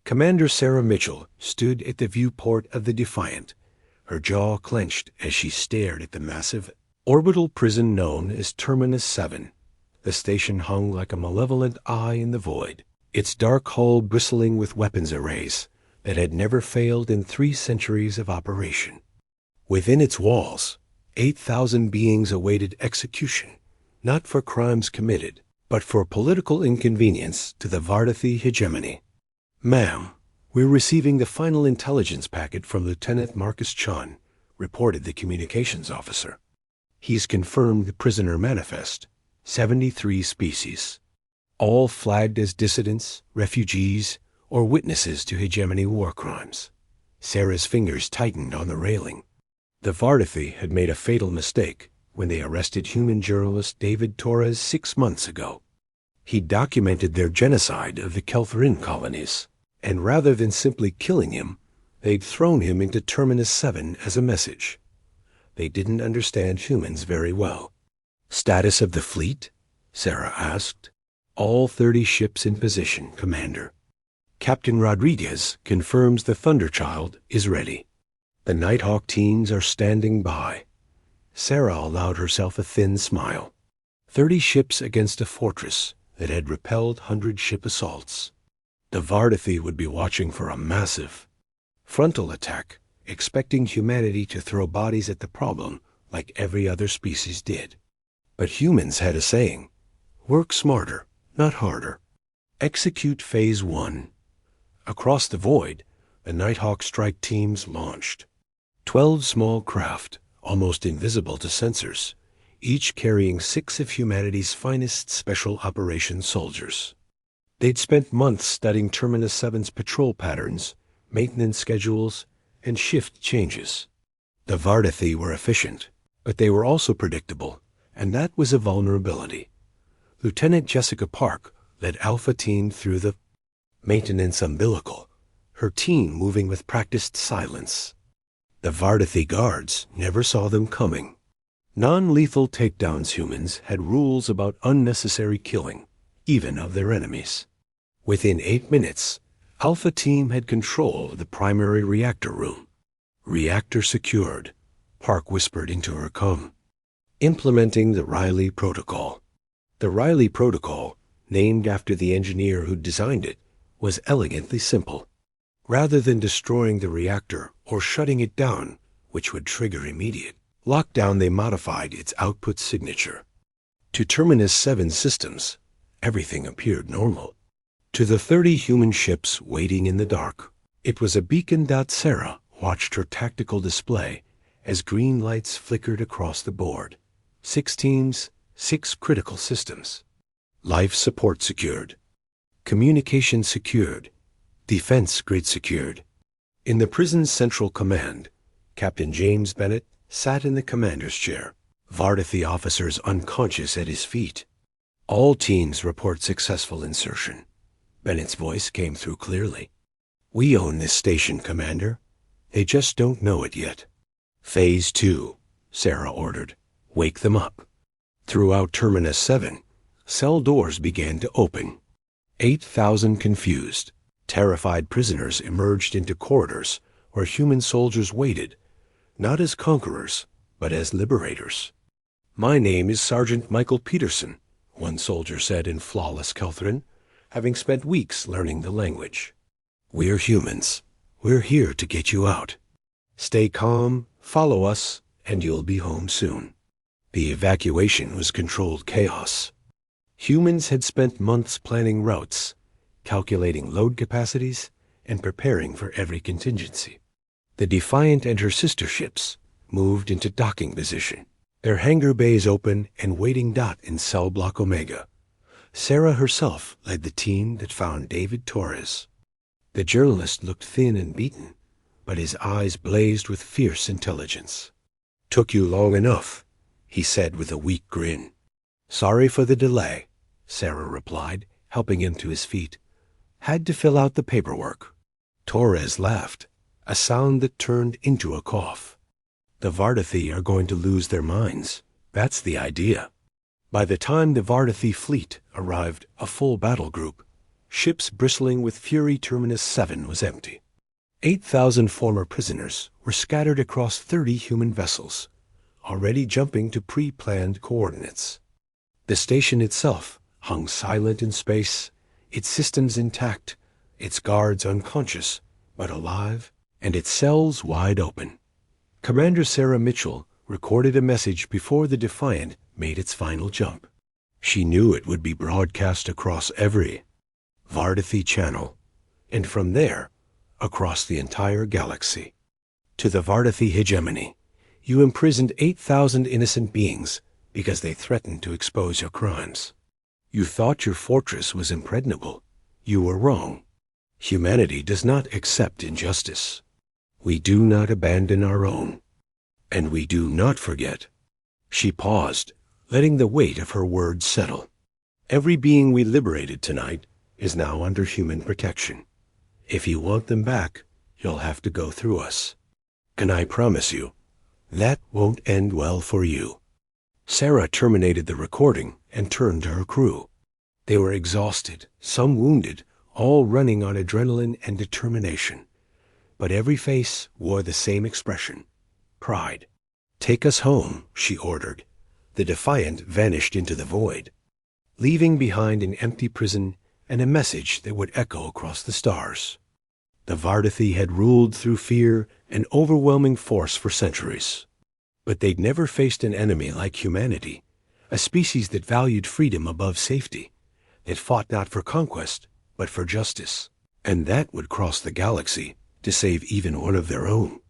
Commander Sarah Mitchell stood at the viewport of the Defiant, her jaw clenched as she stared at the massive orbital prison known as Terminus 7. The station hung like a malevolent eye in the void, its dark hull bristling with weapons arrays that had never failed in 3 centuries of operation. Within its walls, 8,000 beings awaited execution, not for crimes committed, but for political inconvenience to the Vardathi hegemony. "Ma'am, we're receiving the final intelligence packet from Lieutenant Marcus Chun," reported the communications officer. "He's confirmed the prisoner manifest, 73 species, all flagged as dissidents, refugees, or witnesses to hegemony war crimes." Sarah's fingers tightened on the railing. The Vardathi had made a fatal mistake when they arrested human journalist David Torres 6 months ago. He documented their genocide of the Kelthrin colonies, and rather than simply killing him, they'd thrown him into Terminus 7 as a message. They didn't understand humans very well. "Status of the fleet?" Sarah asked. "All 30 ships in position, Commander. Captain Rodriguez confirms the Thunderchild is ready. The Nighthawk teams are standing by." Sarah allowed herself a thin smile. 30 ships against a fortress that had repelled 100-ship assaults. The Vardathi would be watching for a massive frontal attack, expecting humanity to throw bodies at the problem like every other species did. But humans had a saying: work smarter, not harder. Execute Phase 1. Across the void, the Nighthawk strike teams launched. 12 small craft, almost invisible to sensors, each carrying 6 of humanity's finest special operations soldiers. They'd spent months studying Terminus 7's patrol patterns, maintenance schedules, and shift changes. The Vardathi were efficient, but they were also predictable, and that was a vulnerability. Lieutenant Jessica Park led Alpha Team through the maintenance umbilical, her team moving with practiced silence. The Vardathi guards never saw them coming. Non-lethal takedowns humans had rules about unnecessary killing, even of their enemies. Within 8 minutes, Alpha Team had control of the primary reactor room. "Reactor secured," Park whispered into her comm. "Implementing the Riley Protocol." The Riley Protocol, named after the engineer who designed it, was elegantly simple. Rather than destroying the reactor or shutting it down, which would trigger immediate lockdown, they modified its output signature. To Terminus 7 systems, everything appeared normal. To the 30 human ships waiting in the dark, it was a beacon. Sarah watched her tactical display as green lights flickered across the board. 6 teams, 6 critical systems. Life support secured. Communication secured. Defense grid secured. In the prison's central command, Captain James Bennett sat in the commander's chair, Vardathi officers unconscious at his feet. "All teams report successful insertion." Bennett's voice came through clearly. "We own this station, Commander. They just don't know it yet." "Phase 2, Sarah ordered. "Wake them up." Throughout Terminus 7, cell doors began to open. 8,000 confused, terrified prisoners emerged into corridors where human soldiers waited, not as conquerors, but as liberators. "My name is Sergeant Michael Peterson," one soldier said in flawless Kelthrin, having spent weeks learning the language. "We're humans. We're here to get you out. Stay calm, follow us, and you'll be home soon." The evacuation was controlled chaos. Humans had spent months planning routes, calculating load capacities, and preparing for every contingency. The Defiant and her sister ships moved into docking position, their hangar bays open and waiting. In Cell Block Omega, Sarah herself led the team that found David Torres. The journalist looked thin and beaten, but his eyes blazed with fierce intelligence. "Took you long enough," he said with a weak grin. "Sorry for the delay," Sarah replied, helping him to his feet. "Had to fill out the paperwork." Torres laughed, a sound that turned into a cough. "The Vardathi are going to lose their minds. That's the idea." By the time the Vardathi fleet arrived, a full battle group, ships bristling with fury. Terminus 7 was empty. 8,000 former prisoners were scattered across 30 human vessels, already jumping to pre-planned coordinates. The station itself hung silent in space, its systems intact, its guards unconscious, but alive, and its cells wide open. Commander Sarah Mitchell recorded a message before the Defiant made its final jump. She knew it would be broadcast across every Vardathi channel, and from there, across the entire galaxy. To the Vardathi hegemony, you imprisoned 8,000 innocent beings because they threatened to expose your crimes. You thought your fortress was impregnable. You were wrong. Humanity does not accept injustice. We do not abandon our own. And we do not forget. She paused, letting the weight of her words settle. Every being we liberated tonight is now under human protection. If you want them back, you'll have to go through us. And I promise you, that won't end well for you. Sarah terminated the recording and turned to her crew. They were exhausted, some wounded, all running on adrenaline and determination. But every face wore the same expression: pride. "Take us home," she ordered. The Defiant vanished into the void, leaving behind an empty prison and a message that would echo across the stars. The Vardathi had ruled through fear and overwhelming force for centuries. But they'd never faced an enemy like humanity, a species that valued freedom above safety, that fought not for conquest, but for justice, and that would cross the galaxy to save even one of their own.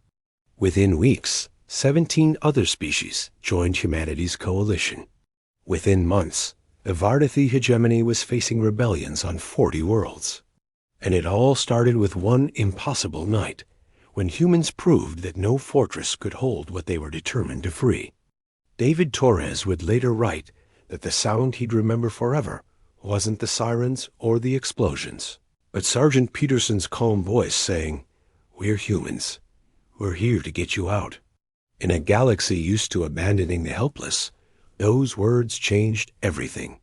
Within weeks, 17 other species joined humanity's coalition. Within months, the Vardathi hegemony was facing rebellions on 40 worlds. And it all started with one impossible night, when humans proved that no fortress could hold what they were determined to free. David Torres would later write that the sound he'd remember forever wasn't the sirens or the explosions, but Sergeant Peterson's calm voice saying, "We're humans. We're here to get you out." In a galaxy used to abandoning the helpless, those words changed everything.